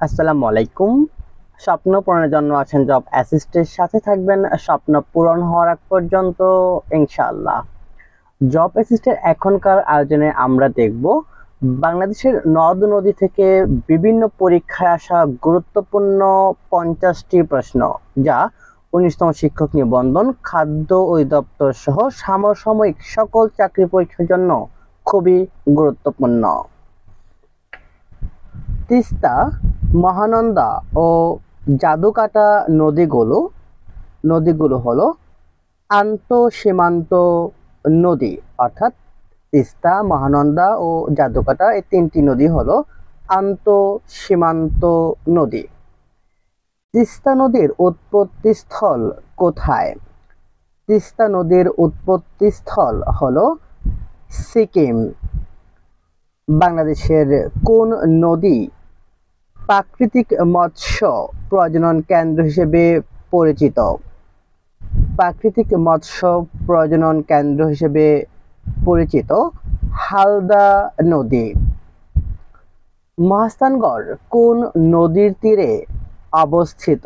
আসসালামু আলাইকুম। স্বপ্ন পূরণের জন্য আছেন জব অ্যাসিস্টের সাথে থাকবেন স্বপ্ন পূরণ হওয়ার আগ পর্যন্ত ইনশাআল্লাহ। জব অ্যাসিস্টের এখনকার আয়োজনে আমরা দেখব বাংলাদেশের নদ নদী থেকে বিভিন্ন পরীক্ষায় আসা গুরুত্বপূর্ণ 50টি প্রশ্ন, যা 19তম শিক্ষক নিবন্ধন, খাদ্য অধিদপ্তর সহ সমসাময়িক সকল চাকরি পরীক্ষার জন্য খুবই গুরুত্বপূর্ণ। তিস্তা, মহানন্দা ও জাদুকাটা নদীগুলো হলো আন্তঃসীমান্ত নদী, অর্থাৎ তিস্তা, মহানন্দা ও জাদুকাটা এই তিনটি নদী হলো আন্তঃসীমান্ত নদী। তিস্তা নদীর উৎপত্তি স্থল কোথায়? তিস্তা নদীর উৎপত্তি স্থল হলো সিকিম। বাংলাদেশের কোন নদী প্রাকৃতিক মৎস্য প্রজনন কেন্দ্র হিসেবে পরিচিত? প্রাকৃতিক মৎস্য প্রজনন কেন্দ্র হিসেবে পরিচিত হালদা নদী। মহাস্থানগড় কোন নদীর তীরে অবস্থিত?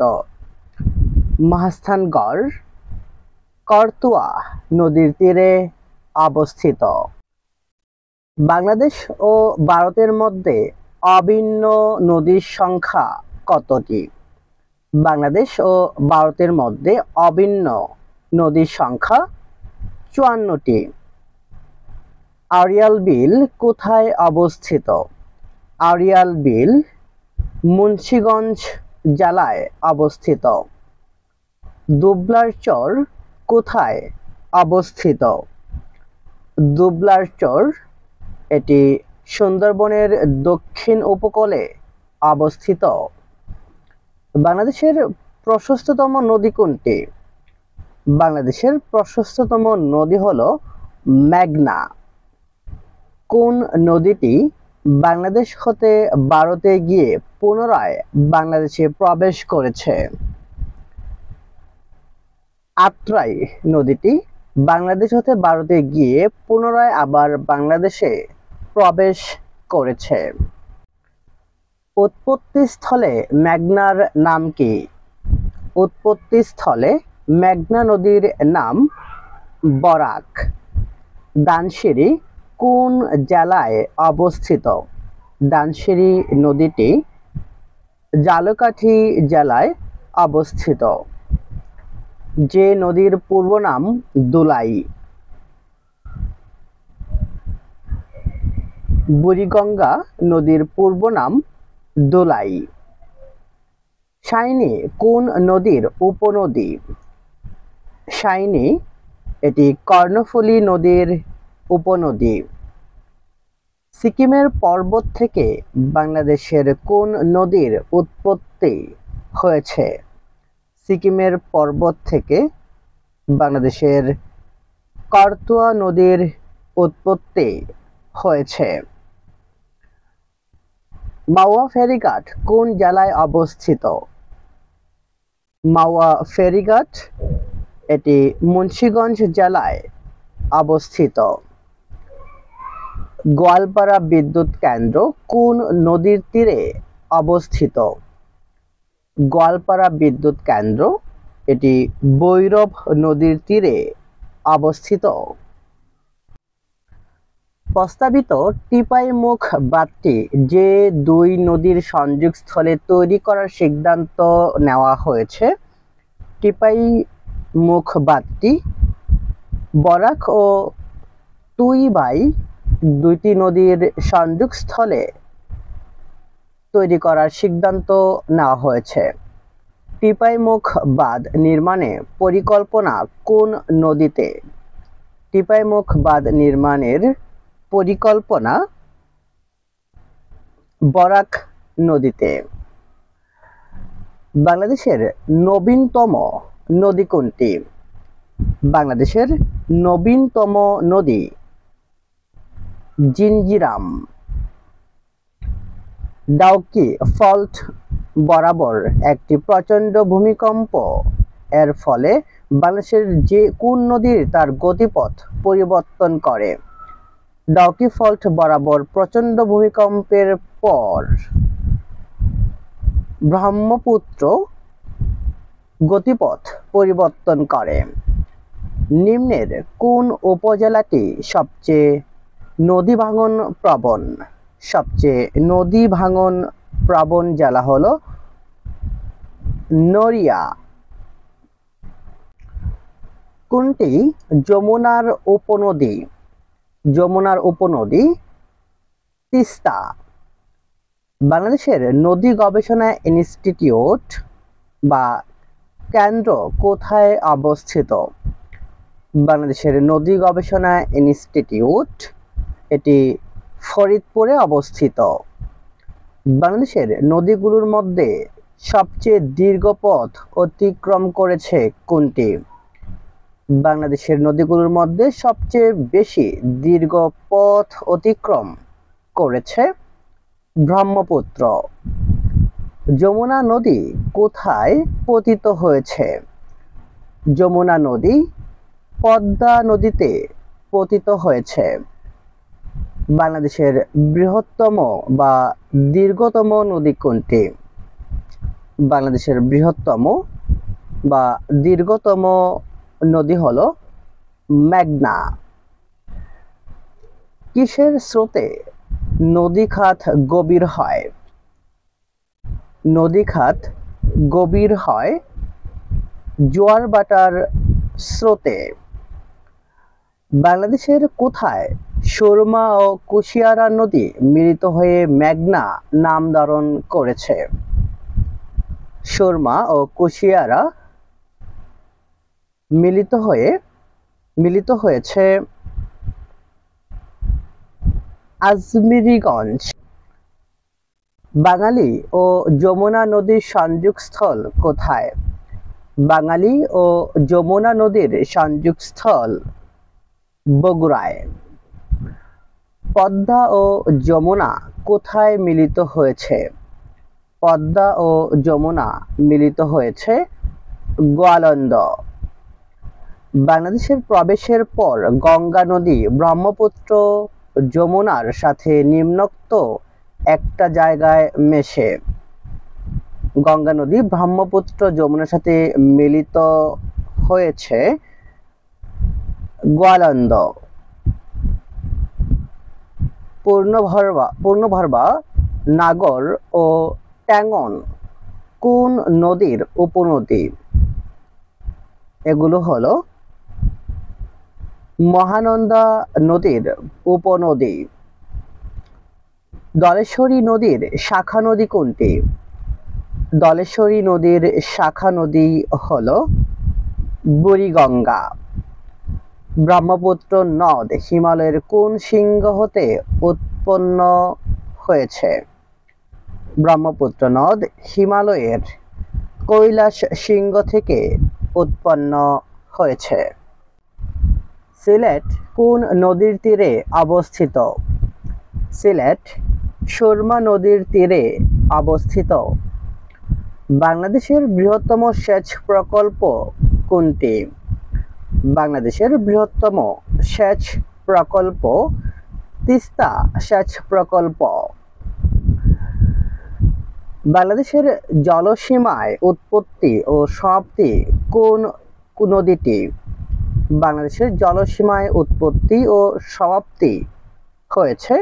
মহাস্থানগড় করতোয়া নদীর তীরে অবস্থিত। বাংলাদেশ ও ভারতের মধ্যে অভিন্ন নদীর সংখ্যা কতটি? বাংলাদেশ ও ভারতের মধ্যে অভিন্ন নদীর সংখ্যা 54টি। আড়িয়াল বিল কোথায় অবস্থিত? আড়িয়াল বিল মুন্সিগঞ্জ জেলায় অবস্থিত। দুবলার চর কোথায় অবস্থিত? দুবলার চর এটি সুন্দরবনের দক্ষিণ উপকূলে অবস্থিত। বাংলাদেশের প্রশস্ততম নদী কোনটি? বাংলাদেশের প্রশস্ততম নদী হলো মেঘনা। কোন নদীটি বাংলাদেশ হতে ভারতে গিয়ে পুনরায় বাংলাদেশে প্রবেশ করেছে? আত্রাই নদীটি বাংলাদেশ হতে ভারতে গিয়ে পুনরায় আবার বাংলাদেশে প্রবেশ করেছে। উৎপত্তিস্থলে মেঘনার নাম কি? উৎপত্তিস্থলে মেঘনা নদীর নাম বরাক। দানসিঁড়ি কোন জেলায় অবস্থিত? দানসিঁড়ি নদীটি ঝালকাঠি জেলায় অবস্থিত। যে নদীর পূর্ব নাম দুলাই। বুড়িগঙ্গা নদীর পূর্ব নাম দোলাই। শাইনী কোন নদীর উপনদী? শাইনী এটি কর্ণফুলী নদীর উপনদী। সিকিমের পর্বত থেকে বাংলাদেশের কোন নদীর উৎপত্তি হয়েছে? সিকিমের পর্বত থেকে বাংলাদেশের করতোয়া নদীর উৎপত্তি হয়েছে। মাওয়া ফেরিঘাট কোন জেলায় অবস্থিত? মাওয়া ফেরিঘাট এটি মুন্সিগঞ্জ জেলায় অবস্থিত। গোয়ালপাড়া বিদ্যুৎ কেন্দ্র কোন নদীর তীরে অবস্থিত? গোয়ালপাড়া বিদ্যুৎ কেন্দ্র এটি ভৈরব নদীর তীরে অবস্থিত। প্রস্তাবিত টিপাই মুখ বাঁধটি যে দুই নদীর সংযোগস্থলে তৈরি করার সিদ্ধান্ত নেওয়া হয়েছে, টিপাই মুখ বাঁধটি বরাক ও তুইভাই দুইটি নদীর সংযোগস্থলে তৈরি করার সিদ্ধান্ত নেওয়া হয়েছে। টিপাই মুখ বাঁধ নির্মাণের পরিকল্পনা কোন নদীতে? টিপাই মুখ বাঁধ নির্মাণের পরিকল্পনা বরাক নদীতে। বাংলাদেশের নবীনতম নদী কোনটি? বাংলাদেশের নবীনতম নদী জিঞ্জিরাম। ডাউকি ফল্ট বরাবর একটি প্রচণ্ড ভূমিকম্প এর ফলে বাংলাদেশের যে কোন নদীর তার গতিপথ পরিবর্তন করে? ডাউকি ফল্ট বরাবর প্রচণ্ড ভূমিকম্পের পর ব্রহ্মপুত্র গতিপথ পরিবর্তন করে? নিম্নের কোন উপজেলাটি সবচেয়ে নদী ভাঙন প্রবণ? সবচেয়ে নদী ভাঙন প্রবণ জেলা হলো নড়িয়া। কোনটি যমুনার উপনদী? যমুনার উপনদী তিস্তা। বাংলাদেশের নদী গবেষণা ইনস্টিটিউট বা কেন্দ্র কোথায় অবস্থিত? বাংলাদেশের নদী গবেষণা ইনস্টিটিউট এটি ফরিদপুরে অবস্থিত। বাংলাদেশের নদীগুলোর মধ্যে সবচেয়ে দীর্ঘ পথ অতিক্রম করেছে কোনটি? বাংলাদেশের নদীগুলোর মধ্যে সবচেয়ে বেশি দীর্ঘ পথ অতিক্রম করেছে ব্রহ্মপুত্র। যমুনা নদী কোথায় পতিত হয়েছে? যমুনা নদী পদ্মা নদীতে পতিত হয়েছে। বাংলাদেশের বৃহত্তম বা দীর্ঘতম নদী কোনটি? বাংলাদেশের বৃহত্তম বা দীর্ঘতম নদী হলো মেঘনা। কিসের স্রোতে নদী খাত গভীর হয়? নদী খাত গভীর হয় জোয়ার ভাটার স্রোতে। বাংলাদেশের কোথায় সুরমা ও কুশিয়ারা নদী মিলিত হয়ে মেঘনা নাম ধারণ করেছে? সুরমা ও কুশিয়ারা মিলিত হয়েছে আজমিরীগঞ্জ। বাঙালি ও যমুনা নদীর সংযোগস্থল কোথায়? বাঙালি ও যমুনা নদীর সংযোগস্থল বগুড়ায়। পদ্মা ও যমুনা কোথায় মিলিত হয়েছে? পদ্মা ও যমুনা মিলিত হয়েছে গোয়ালন্দ। বাংলাদেশের প্রবেশের পর গঙ্গা নদী ব্রহ্মপুত্র যমুনার সাথে নিম্নোক্ত একটা জায়গায় মেশে। গঙ্গা নদী ব্রহ্মপুত্র যমুনার সাথে মিলিত হয়েছে গোয়ালন্দ। পূর্ণভরবা নাগর ও ট্যাঙ্গন কোন নদীর উপনদী? এগুলো হলো মহানন্দা নদীর উপনদী। ধলেশ্বরী নদীর শাখা নদী কোনটি? ধলেশ্বরী নদীর শাখা নদী হলো বুড়িগঙ্গা। ব্রহ্মপুত্র নদ হিমালয়ের কোন শৃঙ্গ হতে উৎপন্ন হয়েছে? ব্রহ্মপুত্র নদ হিমালয়ের কৈলাস শৃঙ্গ থেকে উৎপন্ন হয়েছে। সিলেট কোন নদীর তীরে অবস্থিত? সিলেট সুরমা নদীর তীরে অবস্থিত। বাংলাদেশের বৃহত্তম সেচ প্রকল্প কোনটি? বাংলাদেশের বৃহত্তম সেচ প্রকল্প তিস্তা সেচ প্রকল্প। বাংলাদেশের জলসীমায় উৎপত্তি ও সমাপ্তি কোন নদীটি? বাংলাদেশের জলসীমায় উৎপত্তি ও সমাপ্তি হয়েছে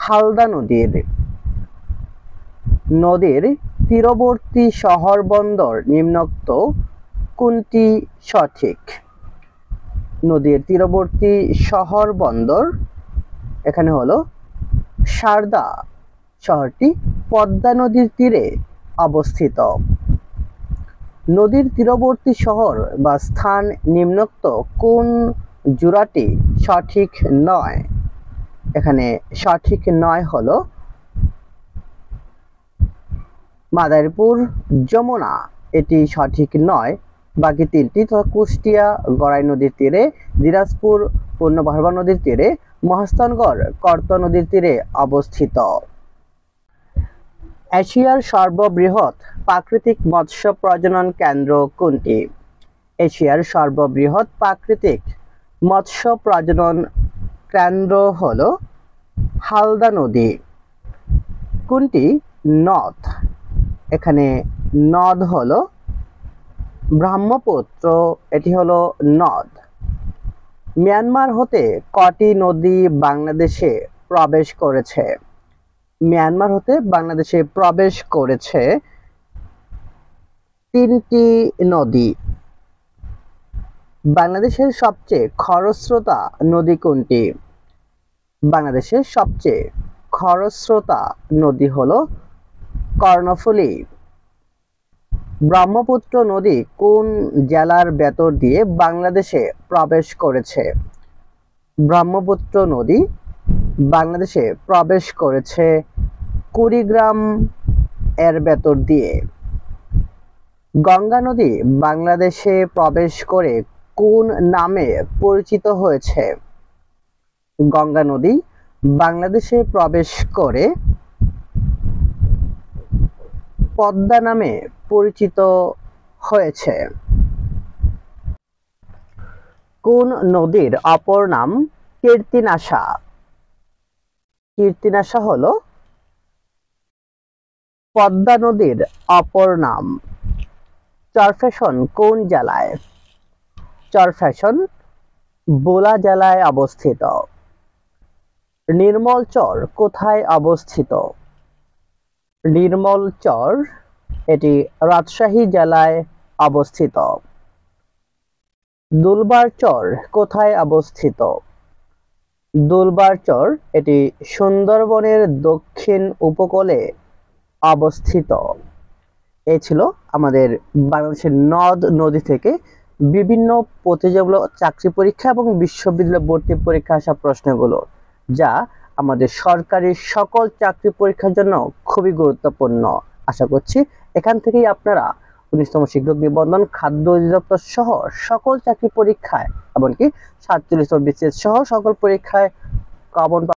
হালদা নদীর। নদীর তীরবর্তী শহর বন্দর নিম্নোক্ত কোনটি সঠিক? নদীর তীরবর্তী শহর বন্দর এখানে হলো সারদা। শহরটি পদ্মা নদীর তীরে অবস্থিত। নদীর তীরবর্তী শহর বা স্থান নিম্নোক্ত কোন জোড়াটি সঠিক নয়? এখানে সঠিক নয় হলো মাদারীপুর যমুনা, এটি সঠিক নয়। বাকি তিনটি কুষ্টিয়া গড়াই নদীর তীরে, দিনাজপুর পূর্ণভরবা নদীর তীরে, মহাস্থানগড় করতোয়া নদীর তীরে অবস্থিত। এশিয়ার সর্ববৃহৎ প্রাকৃতিক মৎস্য প্রজনন কেন্দ্র কোনটি? এশিয়ার সর্ববৃহৎ প্রাকৃতিক মৎস্য প্রজনন কেন্দ্র হলো হালদা নদী। কোনটি নদ এখানে নদ হলো ব্রহ্মপুত্র, এটি হলো নদ। মিয়ানমার হতে কটি নদী বাংলাদেশে প্রবেশ করেছে? মিয়ানমার হতে বাংলাদেশে প্রবেশ করেছে 3টি নদী। বাংলাদেশের সবচেয়ে খরস্রোতা নদী কোনটি? বাংলাদেশের সবচেয়ে খরস্রোতা নদী হলো কর্ণফুলী। ব্রহ্মপুত্র নদী কোন জেলার ভেতর দিয়ে বাংলাদেশে প্রবেশ করেছে? ব্রহ্মপুত্র নদী বাংলাদেশে প্রবেশ করেছে কুড়িগ্রাম এর ভেতর দিয়ে। গঙ্গা নদী বাংলাদেশে প্রবেশ করে কোন নামে পরিচিত হয়েছে? গঙ্গা নদী বাংলাদেশে প্রবেশ করে পদ্মা নামে পরিচিত হয়েছে। কোন নদীর অপর নাম কীর্তিনাশা? কীর্তিনাশা হলো পদ্মা নদীর অপর নাম। চরফ্যাশন কোন জেলায়? চরফ্যাশন ভোলা জেলায় অবস্থিত। নির্মলচর কোথায় অবস্থিত? নির্মলচর এটি রাজশাহী জেলায় অবস্থিত। দুলবারচর কোথায় অবস্থিত? দুলবারচর এটি সুন্দরবনের দক্ষিণ উপকূলে অবস্থিত। এই ছিল আমাদের বাংলাদেশের নদ নদী থেকে বিভিন্ন প্রতিযোগিতামূলক চাকরি পরীক্ষা এবং বিশ্ববিদ্যালয় ভর্তি পরীক্ষা আসা প্রশ্নগুলো, যা আমাদের সরকারি সকল চাকরি পরীক্ষার জন্য খুবই গুরুত্বপূর্ণ। আশা করছি এখান থেকেই আপনারা 19তম শিক্ষক নিবন্ধন, খাদ্য অধিদপ্তর সহ সকল চাকরি পরীক্ষায়, এমনকি 47তম BCS সহ সকল পরীক্ষায় কমন